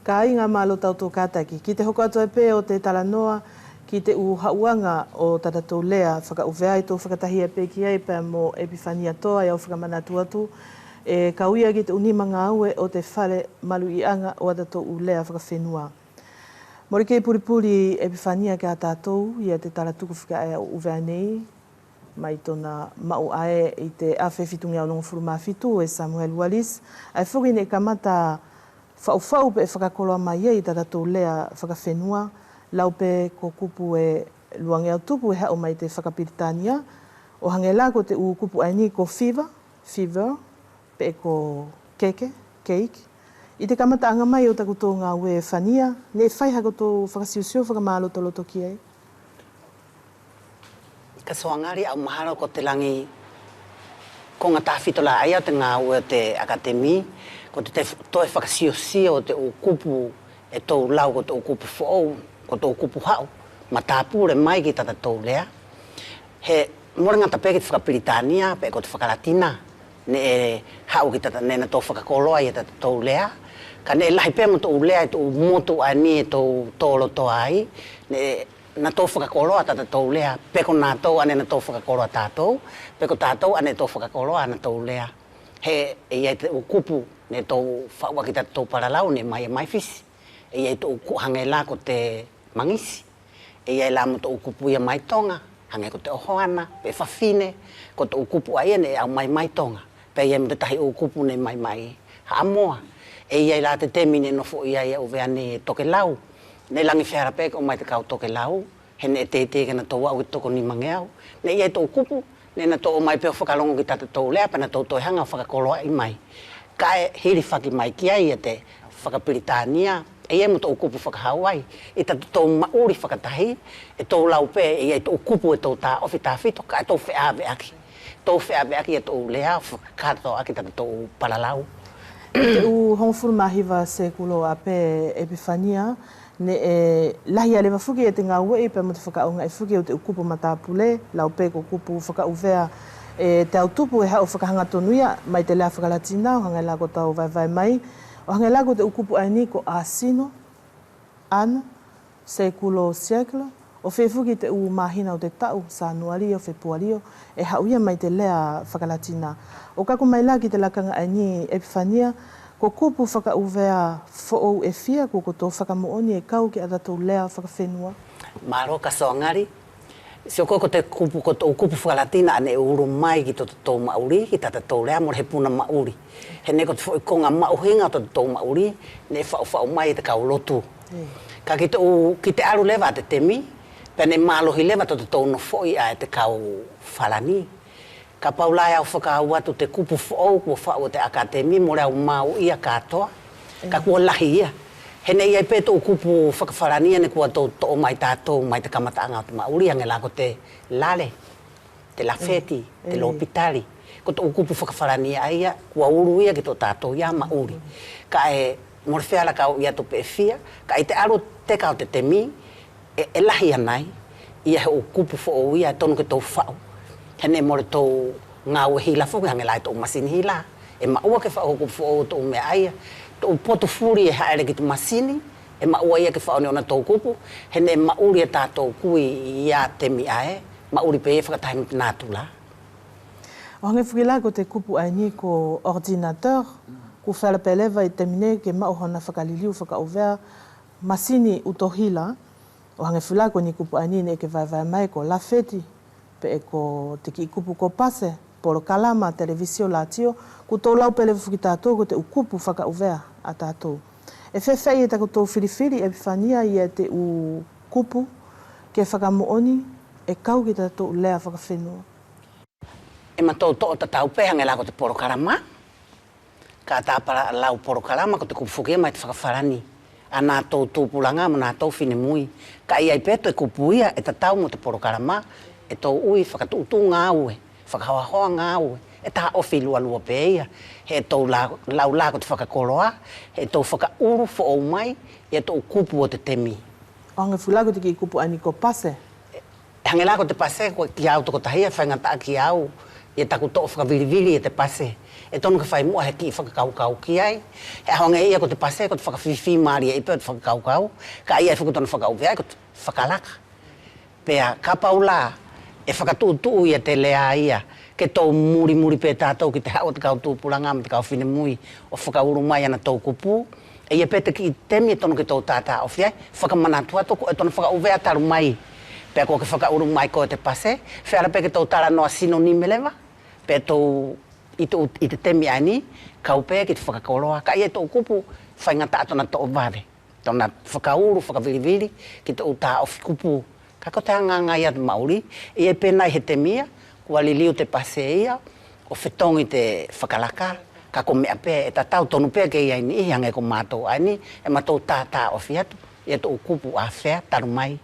Ka inga malo tautou kātaki. Ki te hoko atu e pē o te talanoa, ki te hauanga o tatatou lea, whakauvea i tō whakatahi e pē ki ei pē mo Epifania toa i au whakamanatu atu. E kauia ki te unimanga aue o te whare malu i anga o tatatou lea whakawhenua. Mori kei puripuri Epifania ki a tātou, ia te taratuku whika e uvea nei, mai tona mau ae i te awhi fitungi au nongo furumawhitu e Samuel Wallis. Ai whuki ne kamata whau pe whakakoloa mai e i tatatou lea whakawhenua, lau pe ko kupu e luange au tupu e hao mai te whakapiritania, o hange la ko te kupu aini ko fever, pe ko cake. I te kamata anga mai o takuto ngā ue whania, ne whaiha ko tō whakasiusio whakamāloto ki ei? Ka soangari au maharo ko te langi ko ngā tāwhitola aia te ngā ue te akademi, ko te toi whakasiosio o te kupu e tō lau ko tō kupu whoou, ko tō kupu hao, ma tāpure mai ki tatatou lea. He morenga tapeki te whakapiritania, pe ko te whakalatina, ne e hao ki tata, ne na tō whakakoloa i tatatou lea, ka ne lahi pēma tō lea i tō motu ani e tō tōlo tō ai, ne na tō whakakoloa tatatou lea, peko nā tō ane na tō whakakoloa tātou, peko tātou ane tō whakakoloa ana tō lea. He e iei te kupu, ne tō whaua ki tatatou paralau, ne mai e mai fisi. E iei tō hange la ko te mangisi, e iei la mo tō kupu ia mai tonga, hange ko te ohoana, pe whawhine, ko tō kupu aia ne au mai tonga, pe iei mo te tahi o kupu ne mai haamoa. E iei la te temine no fo iei au vea ne toke lau, ne langi whiara pēka o mai te kau toke lau, he ne te kena tō wau ki toko ni mangeau, ne iei tō kupu, ne na tō o mai pēo whakalongo ki tatatou lea, pa na tō toi hanga whakakoloa i mai. Ka e hiri whaki mai ki ai e te whakapiritania, e iei mo tō kupu whakahau ai, i tō mauri whakatahi, e tō lau pē, e iei tō kupu e tō tā ofi tā whito, ka e tō wheawe aki. Tō wheawe aki e tō lea, whakakato aki tatatou paralau. Te hongfuru mahiwa se kulo a pē Epifania, ne e lahi a lewa whuki e te ngā ue i pē mo te whakaunga e whuki o te ukupu matāpule, lau pē ko kupu whakauvea e te autupu e hao whakahanga tonuia, mai te lea whakalatina, o hangai lako tau vai mai, o hangai lako te ukupu aini ko asino, ana, sekulo siekla, o whewhuki te u mahina o te tau, sa nuario, whepuario, e hauia mai te lea whakalatina. O kako mai la ki te lakanga aini Epifania, ko kupu whakauvea whoou e whia, ko tō whakamooni e kau ki atatou lea whakawhenua. Maro ka soangari, sio ko te kupu, ko tō kupu whakalatina ane e uru mai ki tō mauri, ki tatatou lea mora he puna mauri. He ne ko te whoi konga mauhinga o tō mauri, ne whau mai te kau lotu. Ka ki te aru lewa te temi, pene mālohi lewa tō no whoi a te kau whalani. Ka paulai au whakau atu te kupu whoou kua whau te akademi, mo reo mau ia katoa, ka kua lahi ia. Hene iai pē tō kupu whakawharania ne kua tō mai tātou, mai te kamataanga o te mauri, ange la ko te lale, te lafeti, te lopitari. Ko tō kupu whakawharania aia, kua uru ia ki tō tātou ia mauri. Ka e morwhiala kau ia tō pē whia, ka i te aro te kau te temi, e lahi anai, ia he o kupu whoou ia, tonu ke tō whau. Hene more tō ngā ue hila whuki, hange lai tō masini hila. E maua ke whao kupu o tō mea aia. Tō poto furi e haere ki tō masini, e maua ia ke whao ne ona tō kupu. Hene mauri e tātou kui ia temi ae, mauri pe e whakatahi mti nātu la. O hange whuki la ko te kupu aini ko ordinateur, ku whara pelewa i temine ke mauhona whakaliliu whakauvea, masini utohila, o hange whuki la ko ni kupu aini ne ke vai mai ko lafeti, pe e ko te ki kupu ko pase, poro kalama, televisio latio, ku tō lau pele whuki tātou ko te ukupu whakauvea a tātou. E whewhei e tako tō whiriwhiri Epifania i e te ukupu ke whakamooni e kau ki tātou lea whakawhenua. E matou tō tatau pe hange la ko te poro kalama, ka tāpara lau poro kalama ko te kupu whuki mai te whakawharani. A nā tō tūpulanga mo nā tō whine mui. Ka iai pēto e kupu ia e tatau mo te poro kalama, e tō ui whakatuutu ngā ue, whakahoahoa ngā ue, e taha ofi lua pe ia, he tō lau lako te whakakoloa, he tō whakauru whoou mai, e tō kupu o te temi. O hange whulako te ki kupu ani ko pase? Hange lako te pase, ko ki au toko tahia, whaingata ki au, e taku to whakawiriwiri e te pase. E tonu ka whai mua he ki whakakaukau ki ai. He ahonga ia ko te pase, ko te whakawhiwhi maari e ipa te whakakaukau. Ka ia e whakutona whakauwea, ko te whakalaka. Pea ka paula e whakatūtuu ia te lea ia. Ke tau muri pe tātou ki te hao te kau tūpuranga me te kau whine mui o whakauru mai ana tau kupu. E ia pete ki temi e tonu ke tau tātā o whiai, whakamanatua toko e tonu whakauwea taru mai. Pea ko ke whakauru mai ko te pase, whiara pe ke tau tāra noa sinonime lewa. Pea tau i te temi ani, kau pe ki te whakakoroa, ka ia tau kupu, whai ngata atona tau vare. Tona whakauru, whakawiriwiri, ki tau tā ofi kupu. Ka ko te hanganga ia te Māori, ia pēnai he te mia, kua liliu te pase ia, o whetongi te whakalaka, ka ko mea pē, e tatau tonu pē ke ia ini, i hangai ko mātou ani, e mātou tā ofi atu, ia tau kupu a whea, taru mai.